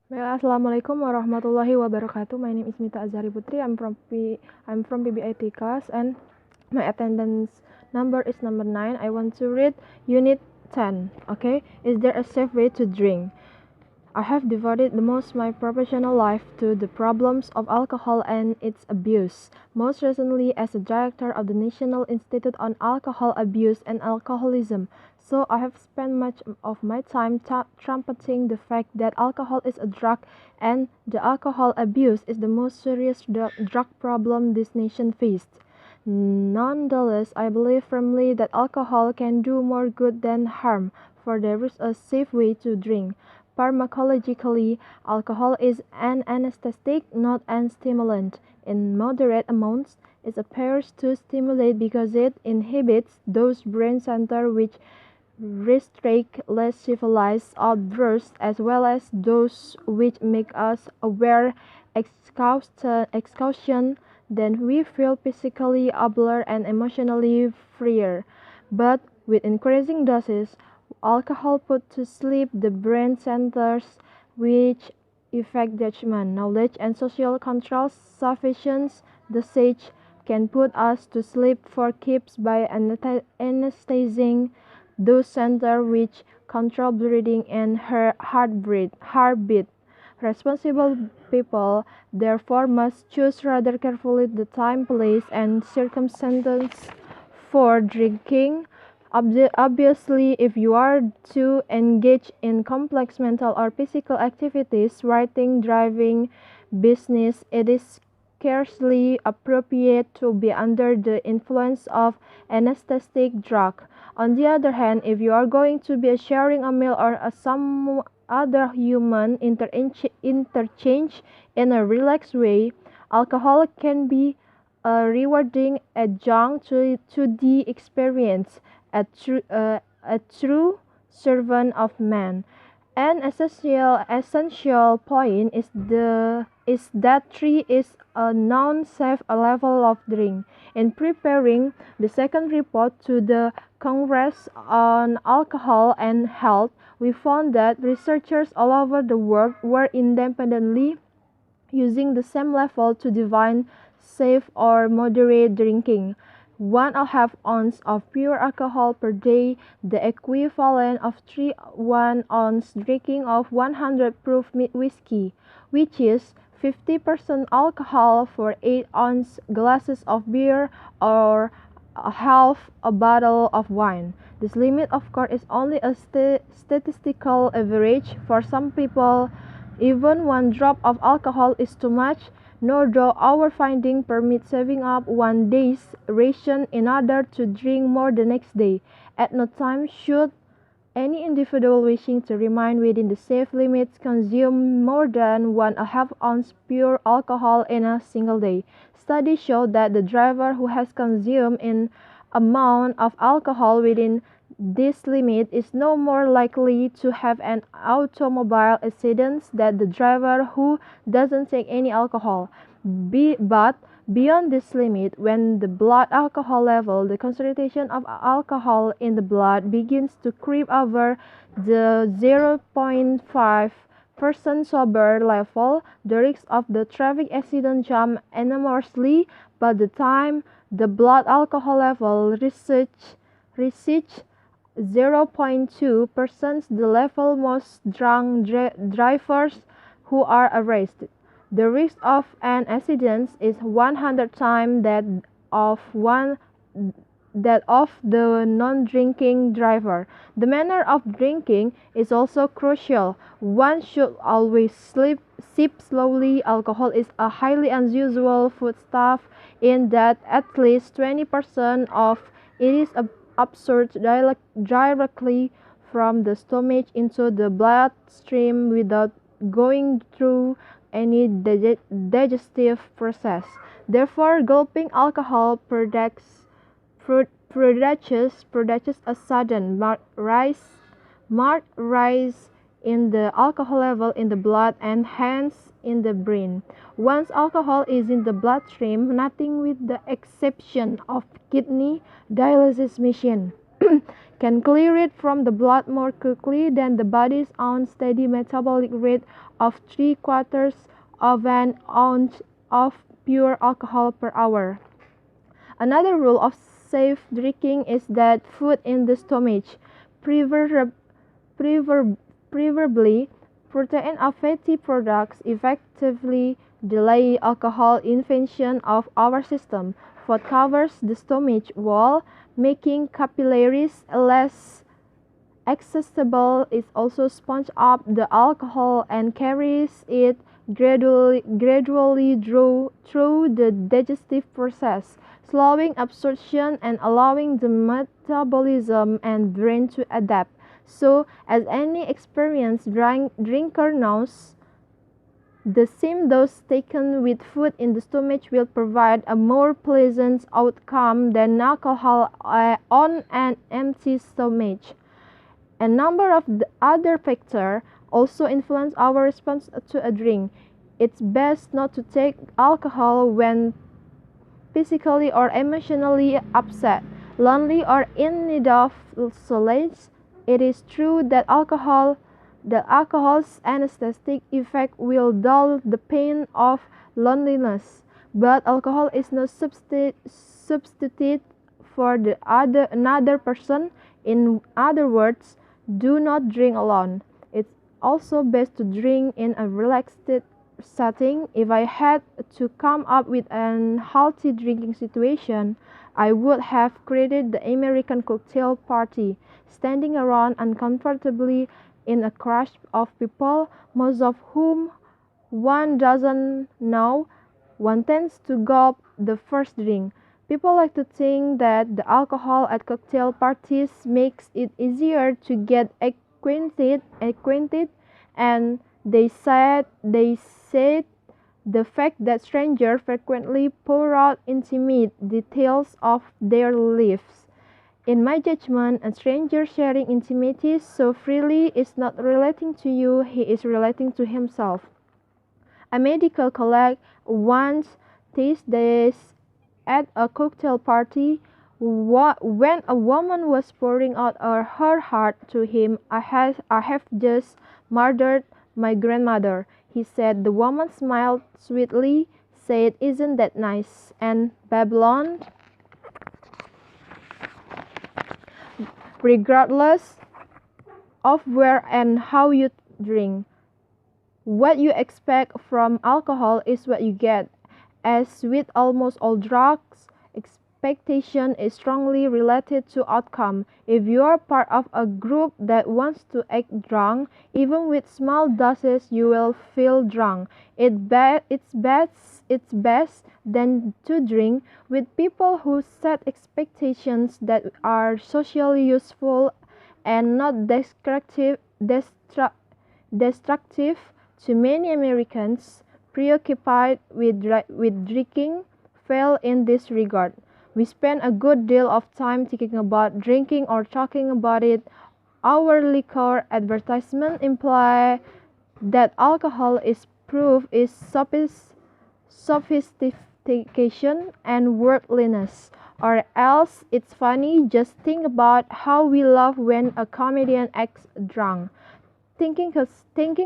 Well, Assalamualaikum warahmatullahi wabarakatuh. My name is Mita Azhari Putri. I'm from PBI class and my attendance number is number 9. I want to read unit 10. Okay? Is there a safe way to drink? I have devoted the most of my professional life to the problems of alcohol and its abuse, most recently as a director of the National Institute on Alcohol Abuse and Alcoholism. So I have spent much of my time trumpeting the fact that alcohol is a drug and the alcohol abuse is the most serious drug problem this nation faced. Nonetheless, I believe firmly that alcohol can do more good than harm, for there is a safe way to drink. Pharmacologically, alcohol is an anesthetic, not an stimulant. In moderate amounts, it appears to stimulate because it inhibits those brain centers which restrict less civilized outbursts as well as those which make us aware exhaustion, then we feel physically abler and emotionally freer. But with increasing doses, alcohol put to sleep the brain centers which affect judgment, knowledge, and social control. Sufficient dosage can put us to sleep for keeps by anesthetizing those centers which control breathing and heartbeat. Responsible people, therefore, must choose rather carefully the time, place, and circumstances for drinking. Obviously, if you are to engage in complex mental or physical activities, writing, driving, business, it is scarcely appropriate to be under the influence of anesthetic drug. On the other hand, if you are going to be sharing a meal or some other human interchange in a relaxed way, alcohol can be a rewarding adjunct to the experience, a true servant of man. An essential point is that 3 is a non-safe level of drink. In preparing the second report to the Congress on Alcohol and Health, we found that researchers all over the world were independently using the same level to define safe or moderate drinking. 1.5 ounce of pure alcohol per day, the equivalent of 1 ounce drinking of 100 proof whiskey, which is 50% alcohol for 8 ounce glasses of beer or a half a bottle of wine. This limit, of course, is only a statistical average. For some people, even 1 drop of alcohol is too much, nor do our findings permit saving up 1 day's ration in order to drink more the next day. At no time should any individual wishing to remain within the safe limits consume more than 1.5 ounce pure alcohol in a single day. Studies show that the driver who has consumed an amount of alcohol within this limit is no more likely to have an automobile accident than the driver who doesn't take any alcohol. But beyond this limit, when the blood alcohol level, the concentration of alcohol in the blood begins to creep over the 0.5% sober level, the risk of the traffic accident jump enormously. By the time the blood alcohol level reaches 0.2%, the level most drunk drivers who are arrested. The risk of an accident is 100 times that of the non-drinking driver. The manner of drinking is also crucial. One should always sip slowly. Alcohol is a highly unusual foodstuff in that at least 20% of it is absorbed directly from the stomach into the bloodstream without going through any digestive process. Therefore, gulping alcohol produces a sudden marked rise in the alcohol level in the blood and hence in the brain. Once alcohol is in the bloodstream, nothing with the exception of kidney dialysis machine can clear it from the blood more quickly than the body's own steady metabolic rate of 3/4 of an ounce of pure alcohol per hour. Another rule of safe drinking is that food in the stomach, prefer- preferably protein or fatty products, effectively delay alcohol invasion of our system. Food covers the stomach wall, making capillaries less accessible. It also sponges up the alcohol and carries it gradually through the digestive process, slowing absorption and allowing the metabolism and brain to adapt. So, as any experienced drinker knows, the same dose taken with food in the stomach will provide a more pleasant outcome than alcohol on an empty stomach. A number of the other factors also influence our response to a drink. It's best not to take alcohol when physically or emotionally upset, lonely, or in need of solace. It is true that alcohol's anesthetic effect will dull the pain of loneliness, but alcohol is no substitute for another person. In other words, do not drink alone. It's also best to drink in a relaxed setting. If I had to come up with an healthy drinking situation, I would have created the American cocktail party, standing around uncomfortably in a crush of people, most of whom one doesn't know. One tends to gulp the first drink. People like to think that the alcohol at cocktail parties makes it easier to get acquainted, and they said the fact that strangers frequently pour out intimate details of their lives. In my judgment, a stranger sharing intimacies so freely is not relating to you, he is relating to himself. A medical colleague once tasted this at a cocktail party. When a woman was pouring out her heart to him, I have just murdered my grandmother, he said. The woman smiled sweetly, said, "Isn't that nice?" and Babylon, regardless of where and how you drink. What you expect from alcohol is what you get. As with almost all drugs, expectation is strongly related to outcome. If you are part of a group that wants to act drunk, even with small doses, you will feel drunk. It's best then to drink with people who set expectations that are socially useful and not destructive. Too many Americans preoccupied with drinking fail in this regard. We spend a good deal of time thinking about drinking or talking about it. Our liquor advertisements imply that alcohol is proof is sophistication and worldliness. Or else it's funny. Just think about how we laugh when a comedian acts drunk. Thinking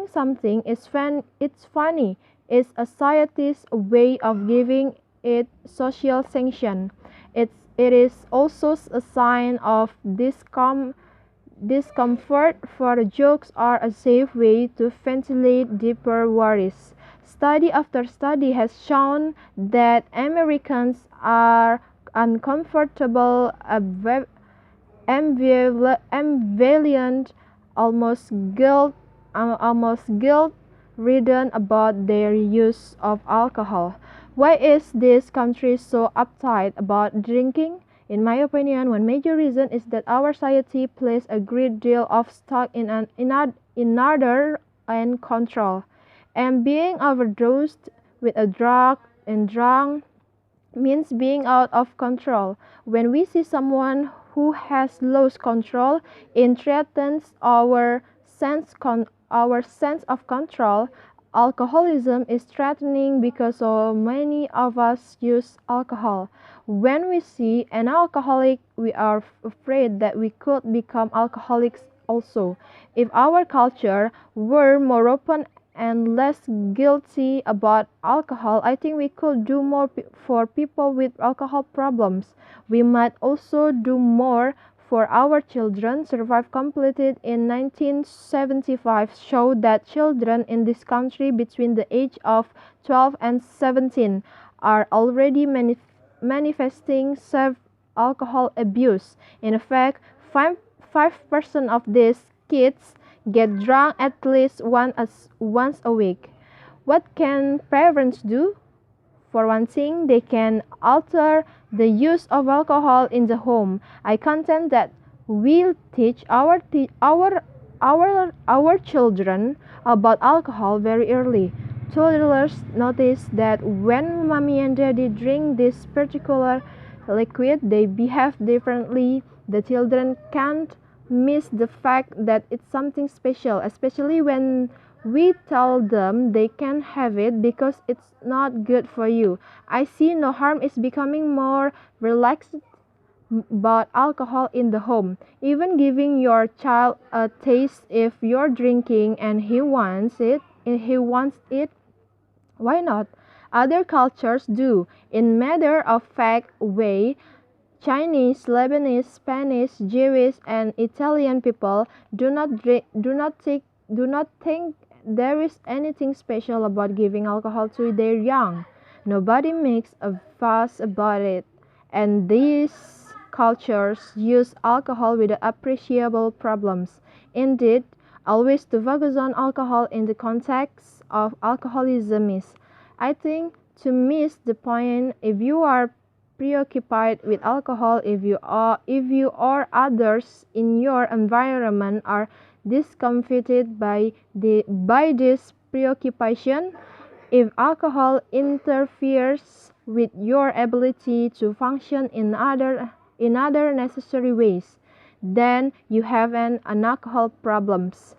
something it's funny is a society's way of giving it social sanction. It is also a sign of discomfort, for jokes are a safe way to ventilate deeper worries. Study after study has shown that Americans are uncomfortable, ambivalent, almost guilt-ridden about their use of alcohol. Why is this country so uptight about drinking? In my opinion, one major reason is that our society places a great deal of stock in order and control, and being overdosed with a drug and drunk means being out of control. When we see someone who has lost control, it threatens our sense of control. Alcoholism is threatening because so many of us use alcohol. When we see an alcoholic, we are afraid that we could become alcoholics also. If our culture were more open and less guilty about alcohol, I think we could do more for people with alcohol problems. We might also do more for our children. Survive completed in 1975 showed that children in this country between the age of 12 and 17 are already manifesting severe alcohol abuse. In fact, 5% of these kids get drunk at least once a week. What can parents do? For one thing, they can alter the use of alcohol in the home. I contend that we'll teach our children about alcohol very early. Toddlers notice that when mommy and daddy drink this particular liquid, they behave differently. The children can't miss the fact that it's something special, especially when we tell them they can have it because it's not good for you. I see no harm is becoming more relaxed about alcohol in the home. Even giving your child a taste if you're drinking and he wants it, why not? Other cultures do. In matter of fact way, Chinese, Lebanese, Spanish, Jewish, and Italian people do not think there is anything special about giving alcohol to their young. Nobody makes a fuss about it, and these cultures use alcohol with appreciable problems. Indeed, always to focus on alcohol in the context of alcoholism is, I think, to miss the point. If you are preoccupied with alcohol, if you or others in your environment are discomfited by this preoccupation, if alcohol interferes with your ability to function in other necessary ways, then you have an alcohol problems.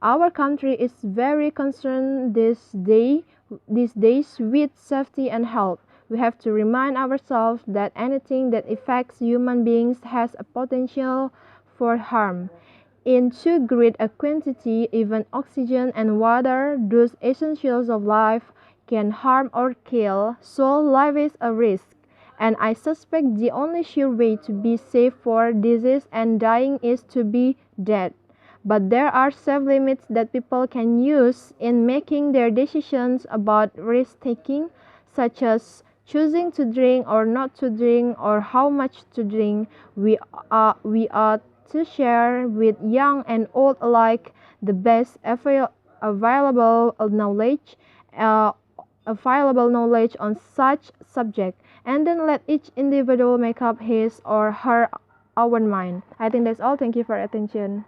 Our country is very concerned these days with safety and health. We have to remind ourselves that anything that affects human beings has a potential for harm. In too great a quantity, even oxygen and water, those essentials of life, can harm or kill, so life is a risk. And I suspect the only sure way to be safe for disease and dying is to be dead. But there are safe limits that people can use in making their decisions about risk taking, such as choosing to drink or not to drink or how much to drink. We ought to share with young and old alike the best uh, available knowledge on such subject, and then let each individual make up his or her own mind. I think that's all. Thank you for your attention.